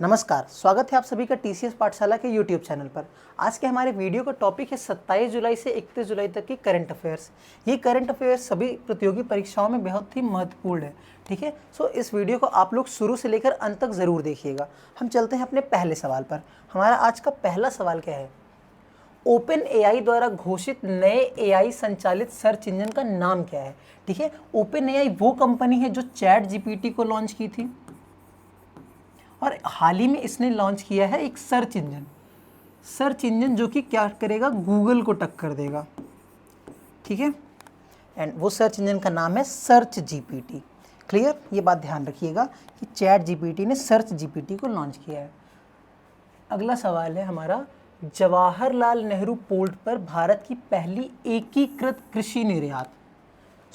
नमस्कार, स्वागत है आप सभी का टीसीएस पाठशाला के यूट्यूब चैनल पर। आज के हमारे वीडियो का टॉपिक है 27 जुलाई से 31 जुलाई तक की करंट अफेयर्स। ये करंट अफेयर्स सभी प्रतियोगी परीक्षाओं में बहुत ही महत्वपूर्ण है। ठीक है, सो इस वीडियो को आप लोग शुरू से लेकर अंत तक ज़रूर देखिएगा। हम चलते हैं अपने पहले सवाल पर। हमारा आज का पहला सवाल क्या है? ओपन एआई द्वारा घोषित नए एआई संचालित सर्च इंजन का नाम क्या है? ठीक है, ओपन एआई वो कंपनी है जो चैट जीपीटी को लॉन्च की थी और हाल ही में इसने लॉन्च किया है एक सर्च इंजन जो कि क्या करेगा, गूगल को टक्कर देगा। ठीक है, एंड वो सर्च इंजन का नाम है सर्च जीपीटी। क्लियर, ये बात ध्यान रखिएगा कि चैट जीपीटी ने सर्च जीपीटी को लॉन्च किया है। अगला सवाल है हमारा, जवाहरलाल नेहरू पोर्ट पर भारत की पहली एकीकृत कृषि निर्यात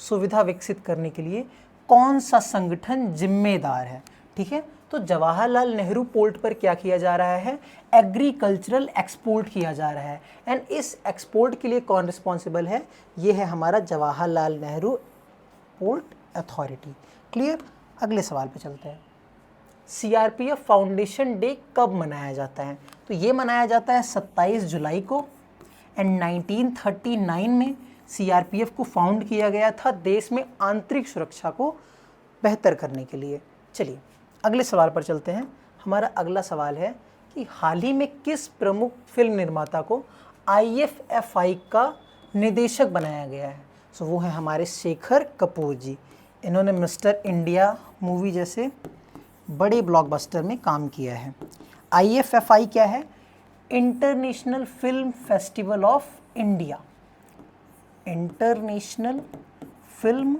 सुविधा विकसित करने के लिए कौन सा संगठन जिम्मेदार है? ठीक है, तो जवाहरलाल नेहरू पोर्ट पर क्या किया जा रहा है? एग्रीकल्चरल एक्सपोर्ट किया जा रहा है। एंड इस एक्सपोर्ट के लिए कौन रिस्पॉन्सिबल है? ये है हमारा Jawaharlal Nehru port authority. Clear, अगले सवाल पे चलते हैं। सीआरपीएफ फाउंडेशन डे कब मनाया जाता है? तो ये मनाया जाता है 27 जुलाई को। एंड 1939 में सीआरपीएफ को फाउंड किया गया था देश में आंतरिक सुरक्षा को बेहतर करने के लिए। चलिए अगले सवाल पर चलते हैं। हमारा अगला सवाल है कि हाल ही में किस प्रमुख फिल्म निर्माता को आईएफएफआई का निदेशक बनाया गया है? सो वो है हमारे शेखर कपूर जी। इन्होंने मिस्टर इंडिया मूवी जैसे बड़े ब्लॉकबस्टर में काम किया है। आईएफएफआई क्या है? International film festival of India. International film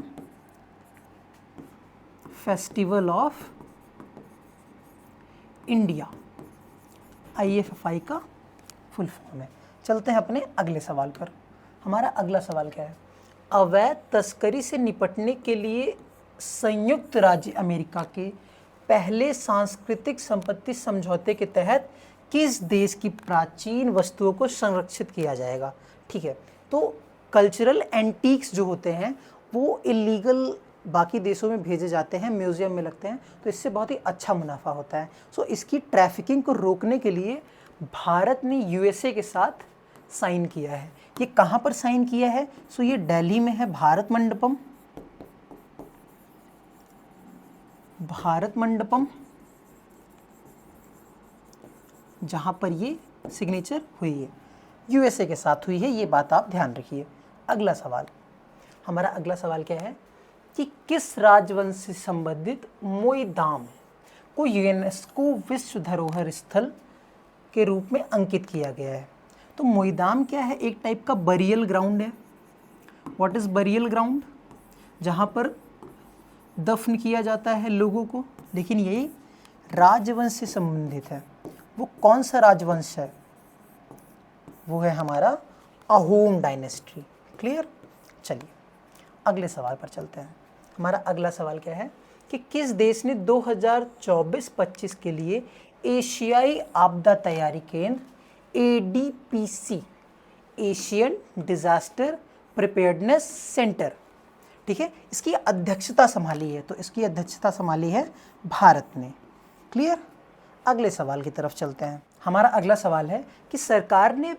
festival of India IFFI का फुल फॉर्म है। चलते हैं अपने अगले सवाल पर। हमारा अगला सवाल क्या है? अवैध तस्करी से निपटने के लिए संयुक्त राज्य अमेरिका के पहले सांस्कृतिक संपत्ति समझौते के तहत किस देश की प्राचीन वस्तुओं को संरक्षित किया जाएगा? ठीक है, तो कल्चरल एंटीक्स जो होते हैं वो इलीगल बाकी देशों में भेजे जाते हैं, म्यूज़ियम में लगते हैं, तो इससे बहुत ही अच्छा मुनाफा होता है। सो इसकी ट्रैफिकिंग को रोकने के लिए भारत ने यूएसए के साथ साइन किया है। ये कहाँ पर साइन किया है? सो ये दिल्ली में है, भारत मंडपम, जहाँ पर ये सिग्नेचर हुई है, यूएसए के साथ हुई है। ये बात आप ध्यान रखिए। अगला सवाल, हमारा अगला सवाल क्या है कि किस राजवंश से संबंधित मोईदाम को यूनेस्को विश्व धरोहर स्थल के रूप में अंकित किया गया है? तो मोईदाम क्या है? एक टाइप का बरियल ग्राउंड है। What is burial ground? जहाँ पर दफन किया जाता है लोगों को, लेकिन यही राजवंश से संबंधित है। वो कौन सा राजवंश है? वो है हमारा अहोम डायनेस्टी। क्लियर, चलिए अगले सवाल पर चलते हैं। हमारा अगला सवाल क्या है कि किस देश ने 2024-25 के लिए एशियाई आपदा तैयारी केंद्र ADPC, Asian disaster preparedness centre, ठीक है, इसकी अध्यक्षता संभाली है? तो इसकी अध्यक्षता संभाली है भारत ने। क्लियर, अगले सवाल की तरफ चलते हैं। हमारा अगला सवाल है कि सरकार ने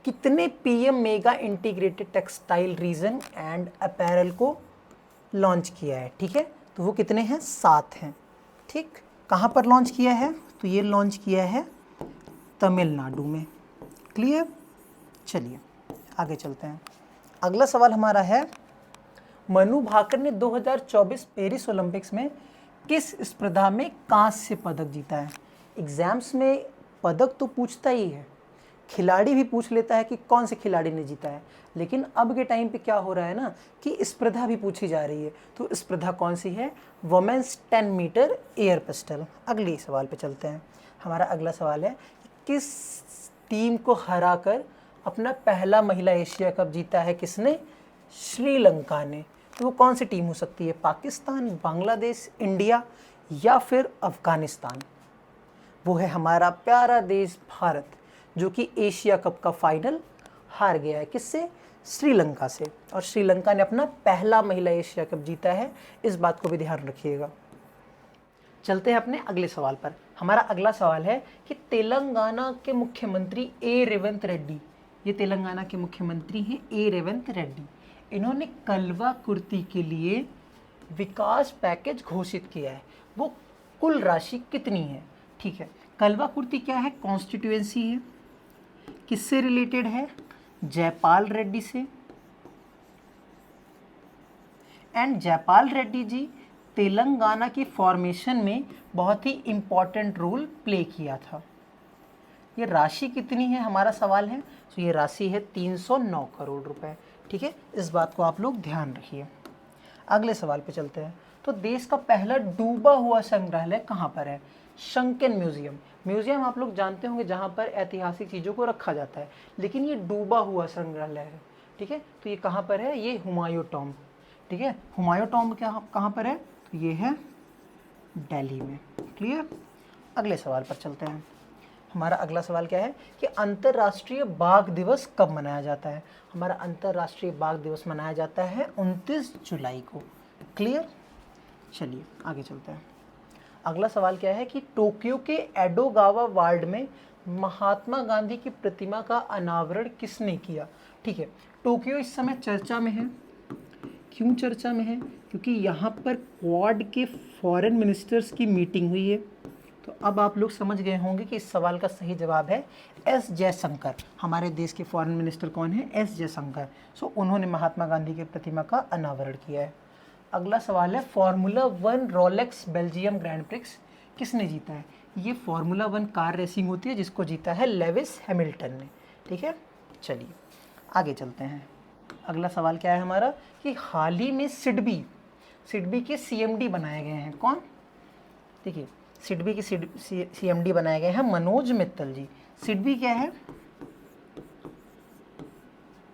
कितने PM mega integrated textile reason and apparel को लॉन्च किया है? ठीक है, तो वो कितने हैं? 7 हैं। ठीक, कहाँ पर लॉन्च किया है? तो ये लॉन्च किया है तमिलनाडु में। क्लियर, चलिए आगे चलते हैं। अगला सवाल हमारा है, मनु भाकर ने 2024 पेरिस ओलंपिक्स में किस स्पर्धा में कांस्य पदक जीता है? एग्जाम्स में पदक तो पूछता ही है, खिलाड़ी भी पूछ लेता है कि कौन से खिलाड़ी ने जीता है, लेकिन अब के टाइम पे क्या हो रहा है ना कि स्पर्धा भी पूछी जा रही है। तो स्पर्धा कौन सी है? Women's 10 metre air pistol. अगले सवाल पे चलते हैं। हमारा अगला सवाल है कि किस टीम को हराकर अपना पहला महिला एशिया कप जीता है? किसने? श्रीलंका ने। तो वो कौन सी टीम हो सकती है? पाकिस्तान, बांग्लादेश, इंडिया या फिर अफगानिस्तान? वो है हमारा प्यारा देश भारत, जो कि एशिया कप का फाइनल हार गया है। किससे? श्रीलंका से। और श्रीलंका ने अपना पहला महिला एशिया कप जीता है, इस बात को भी ध्यान रखिएगा। चलते हैं अपने अगले सवाल पर। हमारा अगला सवाल है कि तेलंगाना के मुख्यमंत्री ए रेवंत रेड्डी, ये तेलंगाना के मुख्यमंत्री हैं ए रेवंत रेड्डी, इन्होंने कल्वा कुर्ती के लिए विकास पैकेज घोषित किया है। वो कुल राशि कितनी है? ठीक है, कल्वा कुर्ती क्या है? कॉन्स्टिट्यूएंसी है। किससे रिलेटेड है? जयपाल रेड्डी से। एंड जयपाल रेड्डी जी तेलंगाना की फॉर्मेशन में बहुत ही इंपॉर्टेंट रोल प्ले किया था। ये राशि कितनी है हमारा सवाल है, तो ये राशि है 309 करोड़ रुपए। ठीक है, इस बात को आप लोग ध्यान रखिए। अगले सवाल पे चलते हैं। तो देश का पहला डूबा हुआ संग्रहालय कहाँ पर है? शंकन म्यूजियम। म्यूजियम आप लोग जानते होंगे जहाँ पर ऐतिहासिक चीज़ों को रखा जाता है, लेकिन ये डूबा हुआ संग्रहालय है। ठीक है, तो ये कहाँ पर है? ये हुमायूं टॉम्ब। ठीक है, हुमायूं टॉम्ब कहाँ पर है? तो ये है दिल्ली में। क्लियर। अगले सवाल पर चलते हैं। हमारा अगला सवाल क्या है कि अंतर्राष्ट्रीय बाघ दिवस कब मनाया जाता है? हमारा अंतर्राष्ट्रीय बाघ दिवस मनाया जाता है 29 जुलाई को। क्लियर। चलिए आगे चलते हैं। अगला सवाल क्या है कि टोक्यो के एडोगावा वार्ड में महात्मा गांधी की प्रतिमा का अनावरण किसने किया? ठीक है, टोक्यो इस समय चर्चा में है। क्यों चर्चा में है? क्योंकि यहाँ पर क्वाड के फॉरेन मिनिस्टर्स की मीटिंग हुई है। तो अब आप लोग समझ गए होंगे कि इस सवाल का सही जवाब है एस जयशंकर। हमारे देश के फॉरेन मिनिस्टर कौन है? एस जयशंकर। सो उन्होंने महात्मा गांधी की प्रतिमा का अनावरण किया है। अगला सवाल है formula 1 Rolex Belgium grand prix किसने जीता है? ये फार्मूला 1 कार रेसिंग होती है जिसको जीता है लेविस हैमिल्टन ने। ठीक है, चलिए आगे चलते हैं। अगला सवाल क्या है हमारा कि हाल ही में सिडबी के सीएमडी बनाए गए हैं। कौन? देखिए, सिडबी के सीएमडी बनाए गए हैं मनोज मित्तल जी। सिडबी क्या है?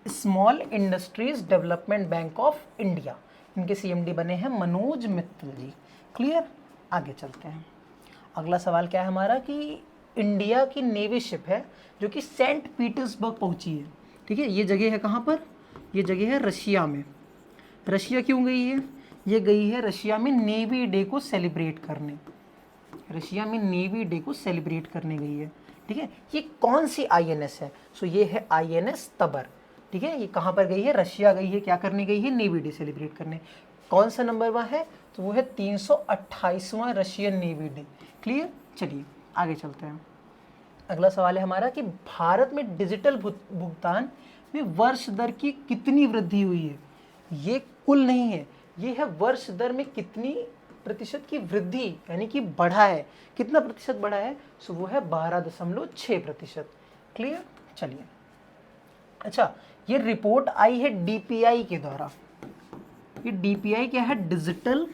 Small industries development bank of India. इनके सीएमडी बने हैं मनोज मित्तल जी। क्लियर। आगे चलते हैं। अगला सवाल क्या है हमारा कि इंडिया की नेवी शिप है जो कि सेंट पीटर्सबर्ग पहुंची है। ठीक है, ये जगह है कहाँ पर? ये जगह है रशिया में। रशिया क्यों गई है? ये गई है रशिया में नेवी डे को सेलिब्रेट करने। रशिया में नेवी डे को सेलिब्रेट करने गई है। ठीक है, ये कौन सी आईएनएस है? सो ये है आईएनएस तबर। ठीक है, ये कहाँ पर गई है? रशिया गई है। क्या करने गई है? नेवी डे सेलिब्रेट करने। कौन सा नंबर वह है? तो वो है 328वां रशियन नेवी डे। क्लियर। चलिए आगे चलते हैं। अगला सवाल है हमारा कि भारत में डिजिटल भुगतान में वर्ष दर की कितनी वृद्धि हुई है? ये कुल नहीं है, ये है वर्ष दर में कितनी प्रतिशत की वृद्धि, यानी कि बढ़ा है। कितना प्रतिशत बढ़ा है? सो वो है 12.6%। क्लियर। चलिए, अच्छा, ये रिपोर्ट आई है डीपीआई के द्वारा। ये डीपीआई क्या है? डिजिटल,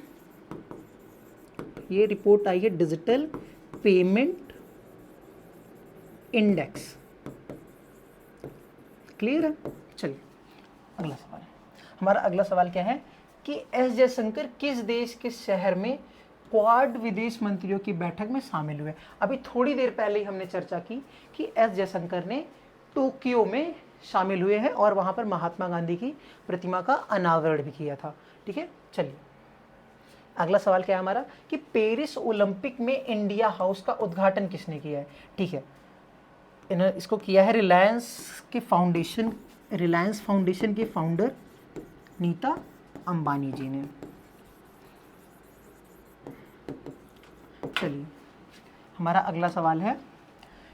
ये रिपोर्ट आई है डिजिटल पेमेंट इंडेक्स। क्लियर है। चलिए अगला सवाल। हमारा अगला सवाल क्या है कि एस जयशंकर किस देश के शहर में क्वाड विदेश मंत्रियों की बैठक में शामिल हुए? अभी थोड़ी देर पहले ही हमने चर्चा की कि एस जयशंकर ने टोक्यो में शामिल हुए हैं और वहां पर महात्मा गांधी की प्रतिमा का अनावरण भी किया था। ठीक है, चलिए अगला सवाल क्या है हमारा कि पेरिस ओलंपिक में इंडिया हाउस का उद्घाटन किसने किया है? ठीक है, इसको किया है रिलायंस फाउंडेशन के फाउंडर नीता अंबानी जी ने। चलिए हमारा अगला सवाल है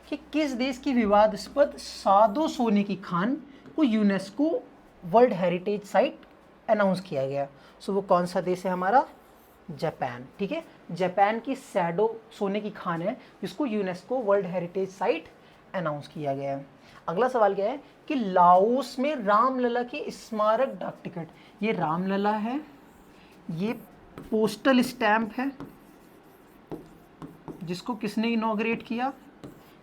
कि किस देश की विवादास्पद सादो सोने की खान को UNESCO world heritage site announce किया गया? सो वो कौन सा देश है हमारा? जापान। ठीक है, जापान की सैडो सोने की खान है जिसको UNESCO world heritage site announce किया गया है। अगला सवाल क्या है कि लाओस में रामलला की स्मारक डाक टिकट। ये रामलला है, ये पोस्टल स्टैंप है जिसको किसने इनॉग्रेट किया?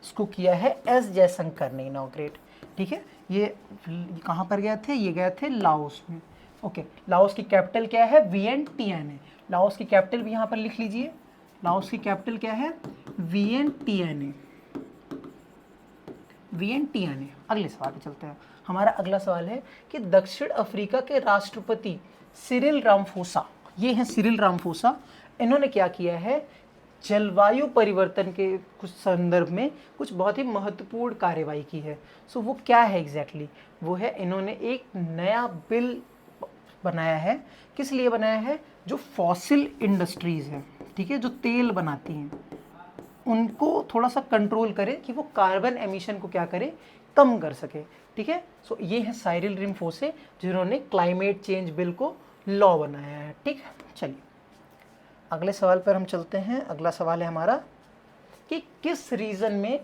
इसको किया है एस जयशंकर ने इनॉग्रेट। ठीक है, ये कहाँ पर गए थे? ये गए थे लाओस में। ओके, लाओस की कैपिटल क्या है? वियंटियाने। लाओस की कैपिटल भी यहाँ पर लिख लीजिए। लाओस की कैपिटल क्या है? वियंटियाने। वियंटियाने। अगले सवाल पे चलते हैं। हमारा अगला सवाल है कि दक्षिण अफ्रीका के राष्ट्रपति सिरिल रामफोसा, ये हैं सिरिल रामफोसा, इन्होंने क्या किया है? जलवायु परिवर्तन के कुछ संदर्भ में कुछ बहुत ही महत्वपूर्ण कार्यवाही की है। सो वो क्या है एग्जैक्टली? वो है इन्होंने एक नया बिल बनाया है। किस लिए बनाया है? जो फॉसिल इंडस्ट्रीज है, ठीक है, जो तेल बनाती हैं, उनको थोड़ा सा कंट्रोल करे कि वो कार्बन एमिशन को क्या करे, कम कर सके, ठीक है। सो ये है साइरिल रामाफोसा जिन्होंने क्लाइमेट चेंज बिल को लॉ बनाया है, ठीक है। चलिए अगले सवाल पर हम चलते हैं। अगला सवाल है हमारा कि किस रीजन में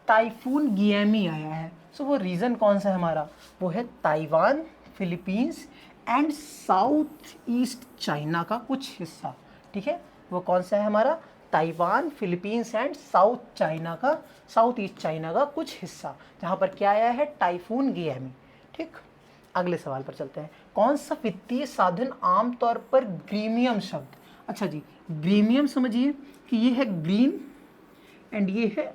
टाइफून गियामी आया है। सो वो रीजन कौन सा है हमारा? वो है Taiwan, Philippines and south east China का कुछ हिस्सा, ठीक है। वो कौन सा है हमारा? Taiwan, Philippines and south east China का कुछ हिस्सा, जहाँ पर क्या आया है? टाइफून गियामी, ठीक। अगले सवाल पर चलते हैं। कौन सा वित्तीय साधन आमतौर पर ग्रीमियम शब्द, अच्छा जी, ग्रीमियम समझिए कि ये है ग्रीन एंड ये है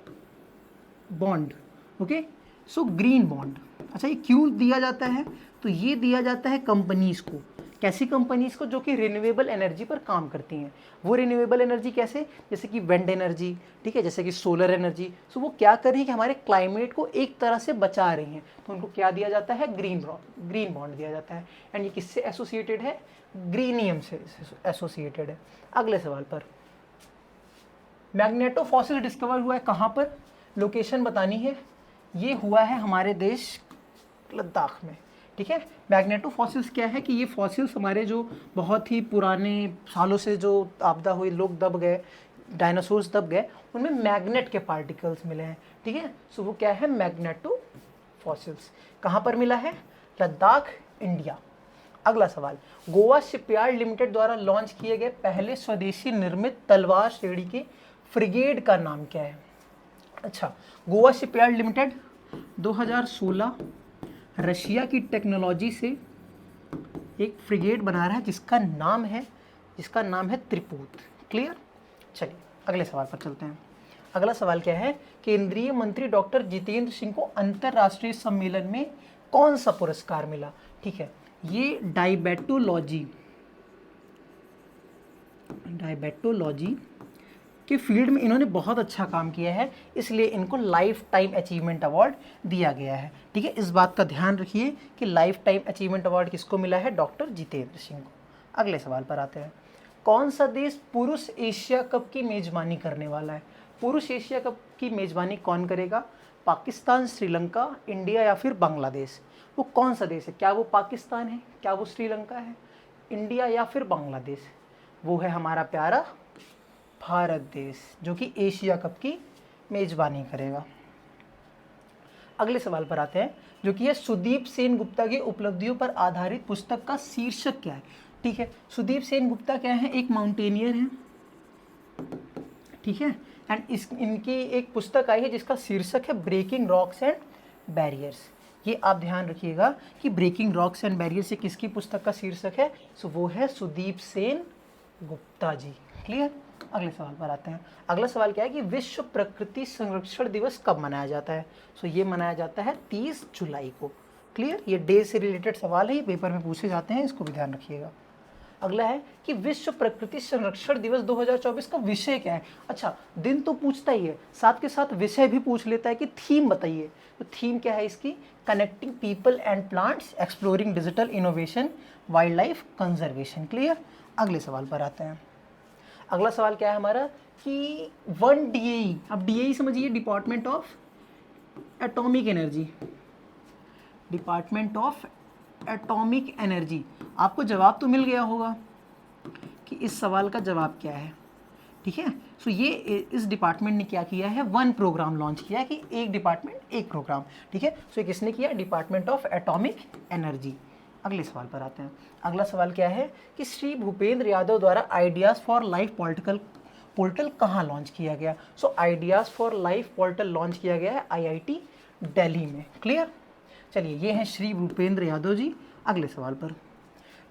bond, okay. So green bond, अच्छा ये क्यों दिया जाता है? तो ये दिया जाता है कंपनीज को। कैसी कंपनीज को? जो कि रिन्यूएबल एनर्जी पर काम करती हैं। वो रिन्यूएबल एनर्जी कैसे? जैसे कि विंड एनर्जी, ठीक है, जैसे कि सोलर एनर्जी। सो वो क्या कर रही है कि हमारे क्लाइमेट को एक तरह से बचा रही हैं, तो उनको क्या दिया जाता है? ग्रीन बॉन्ड दिया जाता है। एंड ये किससे एसोसिएटेड है? ग्रीनियम से एसोसिएटेड है। अगले सवाल पर, मैग्नेटो फॉसिल डिस्कवर हुआ है कहाँ पर? लोकेशन बतानी है। ये हुआ है हमारे देश लद्दाख में, ठीक है। मैग्नेटो फॉसिल्स क्या है कि ये फॉसिल्स हमारे जो बहुत ही पुराने सालों से जो आपदा हुई, लोग दब गए, डायनासोर्स दब गए, उनमें मैग्नेट के पार्टिकल्स मिले हैं, ठीक है। सो वो क्या है? Magneto fossils. कहाँ पर मिला है? लद्दाख, इंडिया। अगला सवाल, गोवा शिपयार्ड लिमिटेड द्वारा लॉन्च किए गए पहले स्वदेशी निर्मित तलवार श्रेणी के फ्रिगेड का नाम क्या है? अच्छा, गोवा शिपयार्ड लिमिटेड 2016 रशिया की टेक्नोलॉजी से एक फ्रिगेड बना रहा है जिसका नाम है त्रिपूत। क्लियर? चलिए अगले सवाल पर चलते हैं। अगला सवाल क्या है? केंद्रीय मंत्री डॉक्टर जितेंद्र सिंह को अंतर्राष्ट्रीय सम्मेलन में कौन सा पुरस्कार मिला? ठीक है, ये डायबेटोलॉजी के फील्ड में इन्होंने बहुत अच्छा काम किया है, इसलिए इनको लाइफ टाइम अचीवमेंट अवार्ड दिया गया है। ठीक है, इस बात का ध्यान रखिए कि लाइफ टाइम अचीवमेंट अवार्ड किसको मिला है? डॉक्टर जितेंद्र सिंह को। अगले सवाल पर आते हैं। कौन सा देश पुरुष एशिया कप की मेजबानी करने वाला है? पुरुष एशिया कप की मेजबानी कौन करेगा? पाकिस्तान, श्रीलंका, इंडिया या फिर बांग्लादेश? वो कौन सा देश है? क्या वो पाकिस्तान है? क्या वो श्रीलंका है? इंडिया या फिर बांग्लादेश? वो है हमारा प्यारा भारत देश, जो कि एशिया कप की मेजबानी करेगा। अगले सवाल पर आते हैं, जो कि है सुदीप सेन गुप्ता की उपलब्धियों पर आधारित पुस्तक का शीर्षक क्या है? ठीक है, सुदीप सेन गुप्ता क्या है? एक माउंटेनियर हैं, ठीक है, एंड इनकी एक पुस्तक आई है जिसका शीर्षक है ब्रेकिंग रॉक्स एंड बैरियर्स। ये आप ध्यान रखिएगा कि ब्रेकिंग रॉक्स एंड बैरियर्स ये किसकी पुस्तक का शीर्षक है? सो वो है सुदीप सेन गुप्ता जी। क्लियर? अगले सवाल पर आते हैं। अगला सवाल क्या है कि विश्व प्रकृति संरक्षण दिवस कब मनाया जाता है? सो ये मनाया जाता है 30 जुलाई को। क्लियर? ये डे से रिलेटेड सवाल है, ये पेपर में पूछे जाते हैं, इसको भी ध्यान रखिएगा। अगला है कि विश्व प्रकृति संरक्षण दिवस 2024 का विषय क्या है? अच्छा, दिन तो पूछता ही है, साथ के साथ विषय भी पूछ लेता है कि थीम बताइए। तो थीम क्या है इसकी? Connecting people and plants, exploring digital innovation, wild life conservation. Clear? अगले सवाल पर आते हैं। अगला सवाल क्या है हमारा कि 1 DAE, अब DAE समझिए, department of atomic energy, department of atomic energy. आपको जवाब तो मिल गया होगा कि इस सवाल का जवाब क्या है, ठीक है। सो ये इस डिपार्टमेंट ने क्या किया है? 1 प्रोग्राम लॉन्च किया कि एक डिपार्टमेंट एक प्रोग्राम, ठीक है। सो किसने किया? Department of atomic energy. अगले सवाल पर आते हैं। अगला सवाल क्या है कि श्री भूपेंद्र यादव द्वारा आइडियाज़ फॉर लाइफ पोर्टल कहाँ लॉन्च किया गया? So ideas for life portal launch किया गया है IIT दिल्ली में। क्लियर? चलिए, ये हैं श्री भूपेंद्र यादव जी। अगले सवाल पर,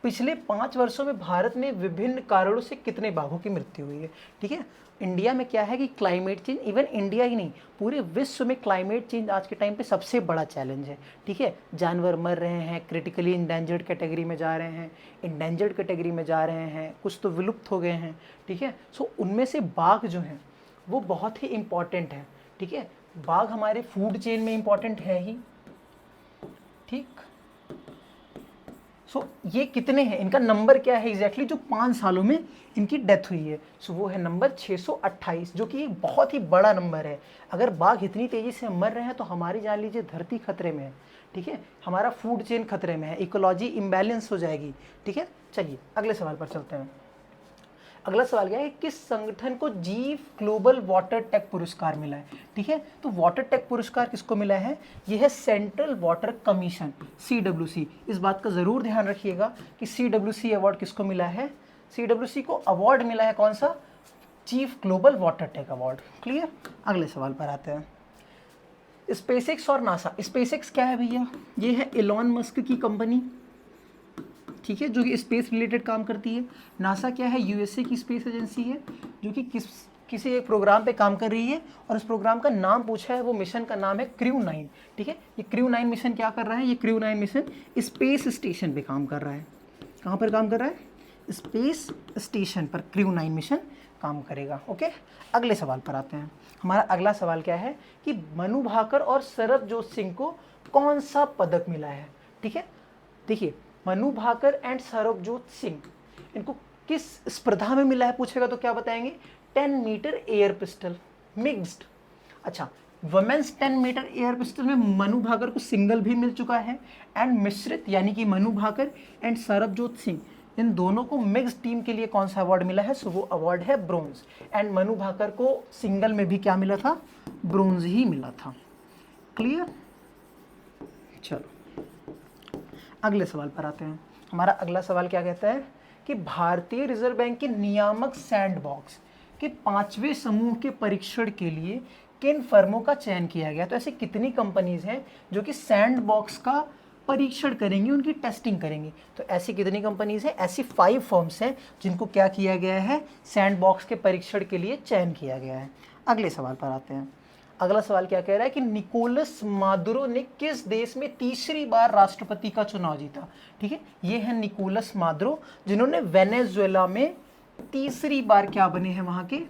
पिछले 5 वर्षों में भारत में विभिन्न कारणों से कितने बाघों की मृत्यु हुई है। ठीक है, इंडिया में क्या है कि क्लाइमेट चेंज, इवन इंडिया ही नहीं पूरे विश्व में क्लाइमेट चेंज आज के टाइम पे सबसे बड़ा चैलेंज है। ठीक है, जानवर मर रहे हैं, क्रिटिकली इंडेंजर्ड कैटेगरी में जा रहे हैं, इंडेंजर्ड कैटेगरी में जा रहे हैं, कुछ तो विलुप्त हो गए हैं। ठीक है, सो उनमें से बाघ जो हैं वो बहुत ही इम्पॉर्टेंट है। ठीक है, बाघ हमारे फूड चेन में इम्पॉर्टेंट है ही। ठीक, सो ये कितने हैं, इनका नंबर क्या है एग्जैक्टली जो 5 सालों में इनकी डेथ हुई है। सो वो है नंबर 628, जो कि एक बहुत ही बड़ा नंबर है। अगर बाघ इतनी तेज़ी से मर रहे हैं तो हमारी जान लीजिए धरती खतरे में है। ठीक है, हमारा फूड चेन खतरे में है, इकोलॉजी इम्बैलेंस हो जाएगी। ठीक है, चलिए अगले सवाल पर चलते हैं। अगला सवाल क्या है, किस संगठन को जीव ग्लोबल वाटर टेक पुरस्कार मिला है। ठीक है, तो वाटर टेक पुरस्कार किसको मिला है, यह है सेंट्रल वाटर कमीशन, CWC। इस बात का जरूर ध्यान रखिएगा कि CWC अवार्ड किसको मिला है, CWC को अवार्ड मिला है कौन सा, chief global water tech award. Clear, अगले सवाल पर आते हैं। स्पेसएक्स और नासा। स्पेसएक्स क्या है भैया, ये है एलॉन मस्क की कंपनी। ठीक है, जो कि स्पेस रिलेटेड काम करती है। नासा क्या है, USA की स्पेस एजेंसी है जो कि किसी एक प्रोग्राम पे काम कर रही है, और उस प्रोग्राम का नाम पूछा है, वो मिशन का नाम है क्रू 9। ठीक है, ये क्रू 9 मिशन क्या कर रहा है, ये क्रू 9 मिशन स्पेस स्टेशन पे काम कर रहा है। कहाँ पर काम कर रहा है, स्पेस स्टेशन पर क्रू 9 मिशन काम करेगा। ओके, अगले सवाल पर आते हैं। हमारा अगला सवाल क्या है कि मनु भाकर और सरबजोत सिंह को कौन सा पदक मिला है। ठीक है, देखिए मनु भाकर एंड सरबजोत सिंह, इनको किस स्पर्धा में मिला है पूछेगा तो क्या बताएंगे, 10 मीटर एयर पिस्टल मिक्स्ड। अच्छा, वुमेन्स 10 मीटर एयर पिस्टल में मनु भाकर को सिंगल भी मिल चुका है, एंड मिश्रित यानी कि मनु भाकर एंड सरबजोत सिंह, इन दोनों को मिक्स टीम के लिए कौन सा अवार्ड मिला है, सो वो अवार्ड है ब्रोंज। एंड मनु भाकर को सिंगल में भी क्या मिला था, ब्रोंज ही मिला था। क्लियर, चलो अगले सवाल पर आते हैं। हमारा अगला सवाल क्या कहता है कि भारतीय रिजर्व बैंक के नियामक सैंडबॉक्स के 5वें समूह के परीक्षण के लिए किन फर्मों का चयन किया गया। तो ऐसी कितनी कंपनीज हैं जो कि सैंडबॉक्स का परीक्षण करेंगी, उनकी टेस्टिंग करेंगी। तो ऐसी कितनी कंपनीज हैं, ऐसी 5 फर्म्स हैं जिनको क्या किया गया है, सैंडबॉक्स के परीक्षण के लिए चयन किया गया है। अगले सवाल पर आते हैं। अगला सवाल क्या कह रहा है कि निकोलस मादुरो ने किस देश में तीसरी बार राष्ट्रपति का चुनाव जीता। ठीक है, ये है निकोलस मादुरो जिन्होंने वेनेजुएला में तीसरी बार क्या बने हैं, वहाँ के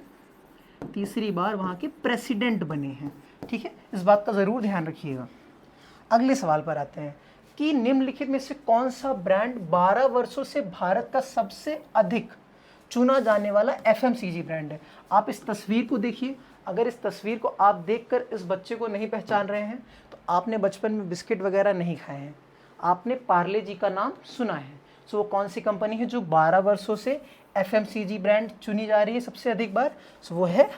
तीसरी बार वहाँ के प्रेसिडेंट बने हैं। ठीक है, इस बात का ज़रूर ध्यान रखिएगा। अगले सवाल पर आते हैं कि निम्नलिखित में से कौन सा ब्रांड 12 वर्षों से भारत का सबसे अधिक चुना जाने वाला FMCG ब्रांड है। आप इस तस्वीर को देखिए, अगर इस तस्वीर को आप देखकर इस बच्चे को नहीं पहचान रहे हैं तो आपने बचपन में बिस्किट वगैरह नहीं खाए हैं, आपने पार्ले जी का नाम सुना है। सो वो कौन सी कंपनी है जो 12 वर्षों से FMCG ब्रांड चुनी जा रही है सबसे अधिक बार, सो वो है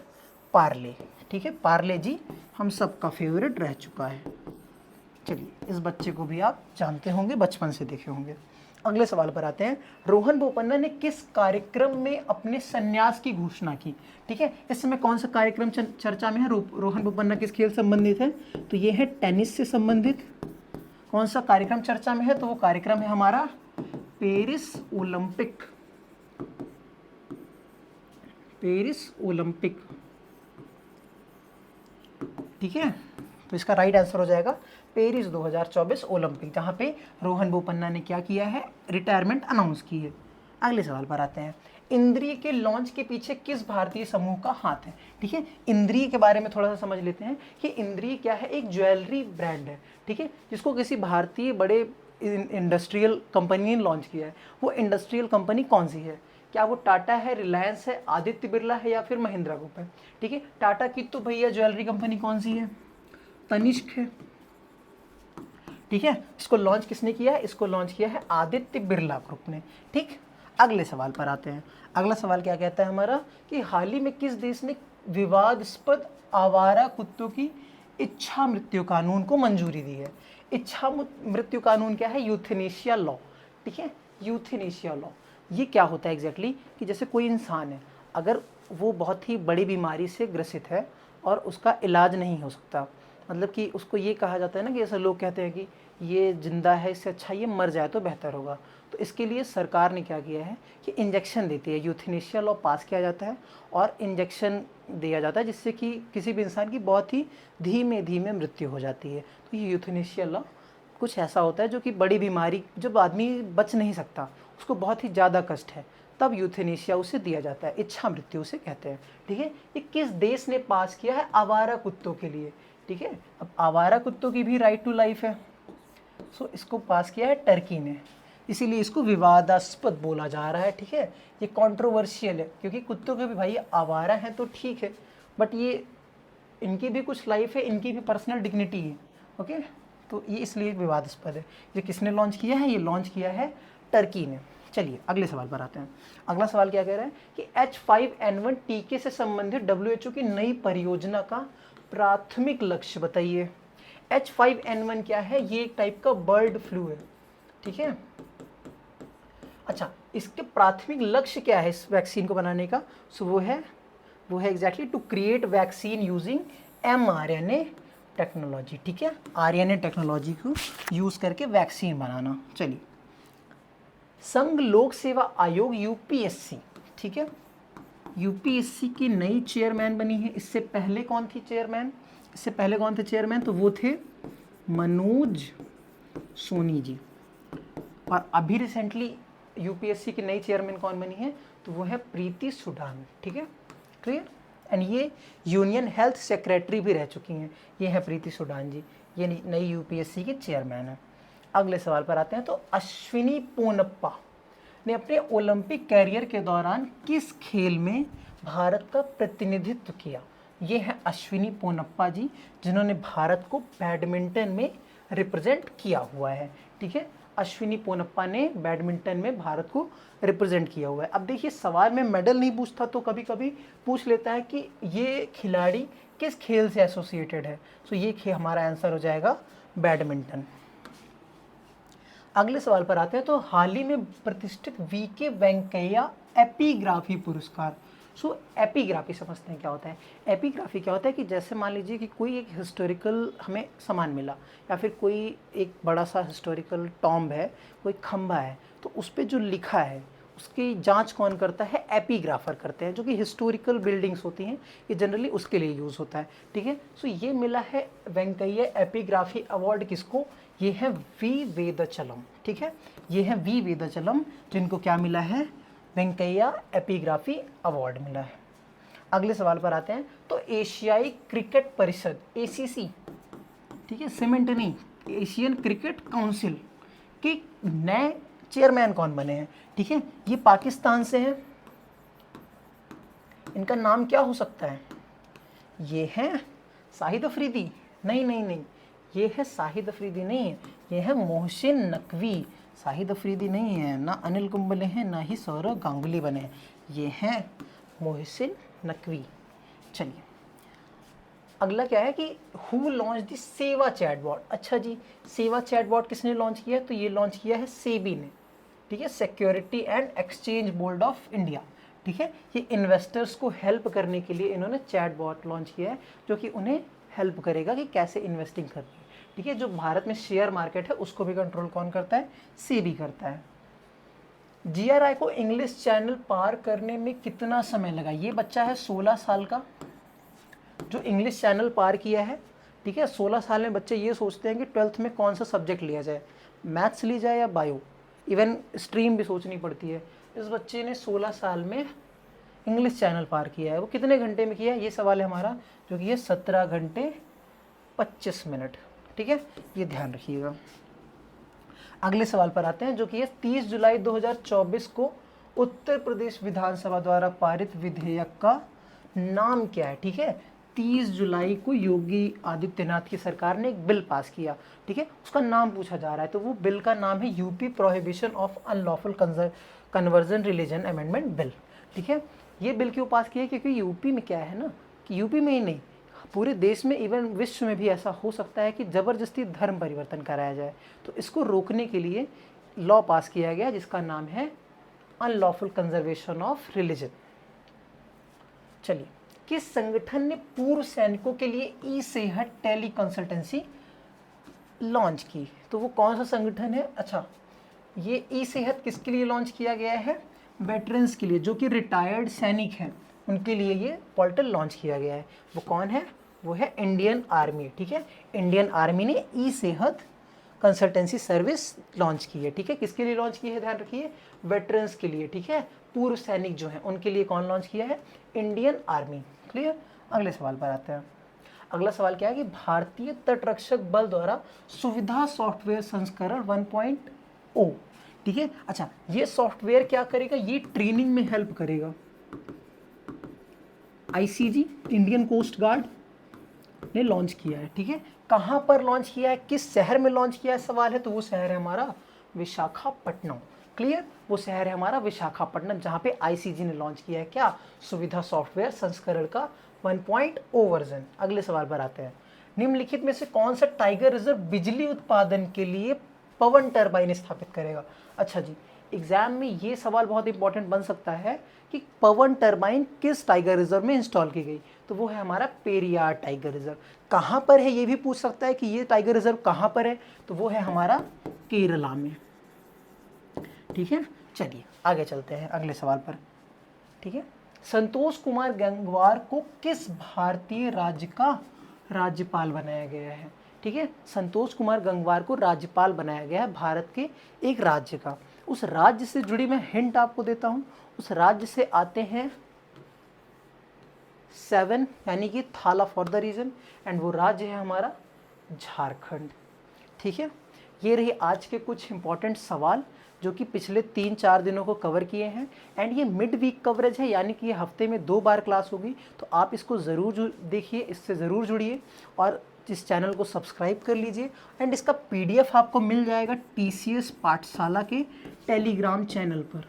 पार्ले। ठीक है, पार्ले जी हम सबका फेवरेट रह चुका है। चलिए, इस बच्चे को भी आप जानते होंगे, बचपन से देखे होंगे। अगले सवाल पर आते हैं। रोहन बोपन्ना ने किस कार्यक्रम में अपने संन्यास की घोषणा की। ठीक है, इस समय कौन सा कार्यक्रम चर्चा में है, रोहन बोपन्ना किस खेल संबंधित है, तो ये है टेनिस से संबंधित। कौन सा कार्यक्रम चर्चा में है, तो वो कार्यक्रम है हमारा पेरिस ओलंपिक। Paris Olympic. ठीक है, तो इसका राइट आंसर हो जाएगा पेरिस 2024 ओलंपिक, जहाँ पे रोहन बोपन्ना ने क्या किया है, रिटायरमेंट अनाउंस की है। अगले सवाल पर आते हैं। इंद्रिय के लॉन्च के पीछे किस भारतीय समूह का हाथ है। ठीक है, इंद्रिय के बारे में थोड़ा सा समझ लेते हैं कि इंद्रिय क्या है, एक ज्वेलरी ब्रांड है। ठीक है, जिसको किसी भारतीय बड़े इंडस्ट्रियल कंपनी ने लॉन्च किया है। वो इंडस्ट्रियल कंपनी कौन सी है, क्या वो टाटा है, रिलायंस है, आदित्य बिरला है या फिर महिंद्रा ग्रुप है। ठीक है, टाटा की तो भैया ज्वेलरी कंपनी कौन सी है, तनिष्क है। ठीक है, इसको लॉन्च किसने किया है, इसको लॉन्च किया है आदित्य बिरला ग्रुप ने। ठीक, अगले सवाल पर आते हैं। अगला सवाल क्या कहता है हमारा कि हाल ही में किस देश ने विवादास्पद आवारा कुत्तों की इच्छा मृत्यु कानून को मंजूरी दी है। इच्छा मृत्यु कानून क्या है, यूथेनेशिया लॉ। ठीक है, यूथेनेशिया लॉ ये क्या होता है एग्जैक्टली कि जैसे कोई इंसान है, अगर वो बहुत ही बड़ी बीमारी से ग्रसित है और उसका इलाज नहीं हो सकता, मतलब कि उसको ये कहा जाता है ना कि ऐसे लोग कहते हैं कि ये जिंदा है, इससे अच्छा ये मर जाए तो बेहतर होगा। तो इसके लिए सरकार ने क्या किया है कि इंजेक्शन देती है, यूथेनेशिया लॉ पास किया जाता है और इंजेक्शन दिया जाता है, जिससे कि किसी भी इंसान की बहुत ही धीमे धीमे मृत्यु हो जाती है। तो ये यूथेनेशिया लॉ कुछ ऐसा होता है जो कि बड़ी बीमारी, जब आदमी बच नहीं सकता, उसको बहुत ही ज़्यादा कष्ट है, तब यूथेनेशिया उसे दिया जाता है, इच्छा मृत्यु उसे कहते हैं। ठीक है, ये किस देश ने पास किया है? आवारा कुत्तों के लिए। ठीक है, अब आवारा कुत्तों की भी राइट टू लाइफ है, सो इसको पास किया है टर्की ने, इसीलिए इसको विवादास्पद बोला जा रहा है। ठीक है, ये कंट्रोवर्शियल है, क्योंकि कुत्तों के भी भाई आवारा हैं तो ठीक है, बट ये इनकी भी कुछ लाइफ है, इनकी भी पर्सनल डिग्निटी है। ओके, तो ये इसलिए विवादास्पद है। ये किसने लॉन्च किया है? ये लॉन्च किया है टर्की ने। चलिए अगले सवाल पर आते हैं। अगला सवाल क्या कह रहा है कि H5N1 टीके से संबंधित WHO की नई परियोजना का प्राथमिक लक्ष्य बताइए। H5N1 क्या है? ये एक टाइप का बर्ड फ्लू है। ठीक है, अच्छा, इसके प्राथमिक लक्ष्य क्या है इस वैक्सीन को बनाने का? सो वो है exactly to create vaccine using mRNA technology. ठीक है, RNA टेक्नोलॉजी को यूज करके वैक्सीन बनाना। चलिए, संघ लोक सेवा आयोग UPSC, ठीक है, UPSC की नई चेयरमैन बनी है। इससे पहले कौन थी चेयरमैन? तो वो थे मनोज सोनी जी। और अभी रिसेंटली UPSC की नई चेयरमैन कौन बनी है? तो वो है प्रीति सुडान। ठीक है, क्लियर। एंड ये यूनियन हेल्थ सेक्रेटरी भी रह चुकी हैं। ये है प्रीति सुडान जी, ये नई UPSC की चेयरमैन है। अगले सवाल पर आते हैं। तो अश्विनी पोनप्पा ने अपने ओलंपिक कैरियर के दौरान किस खेल में भारत का प्रतिनिधित्व किया? ये है अश्विनी पोनप्पा जी, जिन्होंने भारत को बैडमिंटन में रिप्रेजेंट किया हुआ है। ठीक है, अश्विनी पोनप्पा ने बैडमिंटन में भारत को रिप्रेजेंट किया हुआ है। अब देखिए, सवाल में मेडल नहीं पूछता तो कभी कभी पूछ लेता है कि ये खिलाड़ी किस खेल से एसोसिएटेड है। तो ये हमारा आंसर हो जाएगा बैडमिंटन। अगले सवाल पर आते हैं। तो हाल ही में प्रतिष्ठित VK वेंकैया एपिग्राफी पुरस्कार। सो एपिग्राफी समझते हैं क्या होता है? एपिग्राफी क्या होता है कि जैसे मान लीजिए कि कोई एक हिस्टोरिकल हमें सामान मिला, या फिर कोई एक बड़ा सा हिस्टोरिकल टॉम्ब है, कोई खंभा है, तो उस पर जो लिखा है उसकी जांच कौन करता है? एपिग्राफर करते हैं, जो कि हिस्टोरिकल बिल्डिंग्स होती हैं, ये जनरली उसके लिए यूज़ होता है। ठीक है, सो ये मिला है वेंकैया एपिग्राफी अवार्ड किसको? ये है V वेदाचलम। ठीक है, ये है V वेदाचलम, जिनको क्या मिला है? वेंकैया एपिग्राफी अवार्ड मिला है। अगले सवाल पर आते हैं। तो एशियाई क्रिकेट परिषद ACC, ठीक है, सीमेंट नहीं, एशियन क्रिकेट काउंसिल के नए चेयरमैन कौन बने हैं? ठीक है, ये पाकिस्तान से हैं। इनका नाम क्या हो सकता है? ये है शाहिद अफरीदी? नहीं, ये है शाहिद अफरीदी नहीं है, ये है मोहसिन नकवी। शाहिद अफरीदी नहीं है, ना अनिल कुंबले हैं, ना ही सौरव गांगुली बने हैं, ये हैं मोहसिन नकवी। चलिए, अगला क्या है कि हु लॉन्च द सेवा चैटबॉट? अच्छा जी, सेवा चैटबॉट किसने लॉन्च किया? तो ये लॉन्च किया है सेबी ने। ठीक है, security and exchange board of India. ठीक है, ये इन्वेस्टर्स को हेल्प करने के लिए इन्होंने चैटबॉट लॉन्च किया है, जो कि उन्हें हेल्प करेगा कि कैसे इन्वेस्टिंग करनी है। ठीक है, जो भारत में शेयर मार्केट है उसको भी कंट्रोल कौन करता है? सेबी करता है। GRI को इंग्लिश चैनल पार करने में कितना समय लगा? ये बच्चा है 16 साल का, जो इंग्लिश चैनल पार किया है। ठीक है, 16 साल में बच्चे ये सोचते हैं कि 12th में कौन सा सब्जेक्ट लिया जाए, मैथ्स ली जाए या बायो, इवन स्ट्रीम भी सोचनी पड़ती है। इस बच्चे ने 16 साल में इंग्लिश चैनल पार किया है। वो कितने घंटे में किया है? ये सवाल है हमारा, जो कि है 17 घंटे 25 मिनट। ठीक है, ये ध्यान रखिएगा। अगले सवाल पर आते हैं, जो कि है 30 जुलाई 2024 को उत्तर प्रदेश विधानसभा द्वारा पारित विधेयक का नाम क्या है? ठीक है, 30 जुलाई को योगी आदित्यनाथ की सरकार ने एक बिल पास किया। ठीक है, उसका नाम पूछा जा रहा है, तो वो बिल का नाम है UP prohibition of unlawful conversion religion amendment bill. ठीक है, ये बिल क्यों पास किया? क्योंकि यूपी में क्या है ना, कि यूपी में ही नहीं, पूरे देश में, इवन विश्व में भी ऐसा हो सकता है कि ज़बरदस्ती धर्म परिवर्तन कराया जाए। तो इसको रोकने के लिए लॉ पास किया गया, जिसका नाम है अनलॉफुल कंजर्वेशन ऑफ रिलीजन। चलिए, किस संगठन ने पूर्व सैनिकों के लिए ई सेहत टेली कंसल्टेंसी लॉन्च की, तो वो कौन सा संगठन है? अच्छा, ये ई सेहत किसके लिए लॉन्च किया गया है? वेटरन्स के लिए, जो कि रिटायर्ड सैनिक हैं, उनके लिए ये पोर्टल लॉन्च किया गया है। वो कौन है? वो है इंडियन आर्मी। ठीक है, इंडियन आर्मी ने ई सेहत कंसल्टेंसी सर्विस लॉन्च की है। ठीक है, किसके लिए लॉन्च की है? ध्यान रखिए, वेटरन्स के लिए। ठीक है, पूर्व सैनिक जो हैं उनके लिए कौन लॉन्च किया है? Indian army. क्लियर? अगले सवाल पर आते हैं। अगला सवाल क्या है कि भारतीय तटरक्षक बल द्वारा सुविधा सॉफ्टवेयर संस्करण 1.0। ठीक है, अच्छा, ये सॉफ्टवेयर क्या करेगा? ये ट्रेनिंग में हेल्प करेगा। आईसीजी, इंडियन कोस्ट गार्ड ने लॉन्च किया है। ठीक है, कहाँ पर लॉन्च किया है, किस शहर में लॉन्च किया है सवाल है, तो वो शहर है हमारा विशाखापट्टनम। क्लियर? वो शहर है हमारा विशाखापट्टनम, जहाँ पे आईसीजी ने लॉन्च किया है क्या? सुविधा सॉफ्टवेयर संस्करण का 1.0 वर्जन। अगले सवाल पर आते हैं। निम्नलिखित में से कौन सा टाइगर रिजर्व बिजली उत्पादन के लिए पवन टरबाइन स्थापित करेगा? अच्छा जी, एग्जाम में ये सवाल बहुत इंपॉर्टेंट बन सकता है कि पवन टरबाइन किस टाइगर रिजर्व में इंस्टॉल की गई, तो वो है हमारा पेरियार टाइगर रिजर्व। कहाँ पर है ये भी पूछ सकता है कि ये टाइगर रिजर्व कहाँ पर है, तो वो है हमारा केरला में। ठीक है, चलिए आगे चलते हैं अगले सवाल पर। ठीक है, संतोष कुमार गंगवार को किस भारतीय राज्य का राज्यपाल बनाया गया है? ठीक है, संतोष कुमार गंगवार को राज्यपाल बनाया गया है भारत के एक राज्य का। उस राज्य से जुड़ी मैं हिंट आपको देता हूं, उस राज्य से आते हैं 7, यानी कि थाला फॉर द रीजन, एंड वो राज्य है हमारा झारखंड। ठीक है, ये रही आज के कुछ इंपॉर्टेंट सवाल जो कि पिछले 3-4 दिनों को कवर किए हैं। एंड ये मिड वीक कवरेज है, यानी कि ये हफ्ते में 2 बार क्लास होगी, तो आप इसको ज़रूर देखिए, इससे ज़रूर जुड़िए और इस चैनल को सब्सक्राइब कर लीजिए। एंड इसका पीडीएफ आपको मिल जाएगा टीसीएस पाठशाला के टेलीग्राम चैनल पर।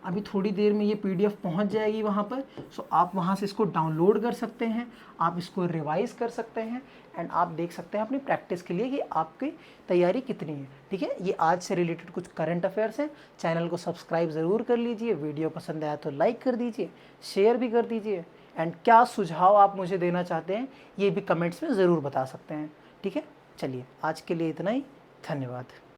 अभी थोड़ी देर में ये पीडीएफ पहुंच जाएगी वहाँ पर, सो आप वहाँ से इसको डाउनलोड कर सकते हैं, आप इसको रिवाइज कर सकते हैं, एंड आप देख सकते हैं अपनी प्रैक्टिस के लिए कि आपकी तैयारी कितनी है। ठीक है, ये आज से रिलेटेड कुछ करंट अफेयर्स हैं। चैनल को सब्सक्राइब ज़रूर कर लीजिए, वीडियो पसंद आया तो लाइक कर दीजिए, शेयर भी कर दीजिए, एंड क्या सुझाव आप मुझे देना चाहते हैं ये भी कमेंट्स में ज़रूर बता सकते हैं। ठीक है, चलिए आज के लिए इतना ही, धन्यवाद।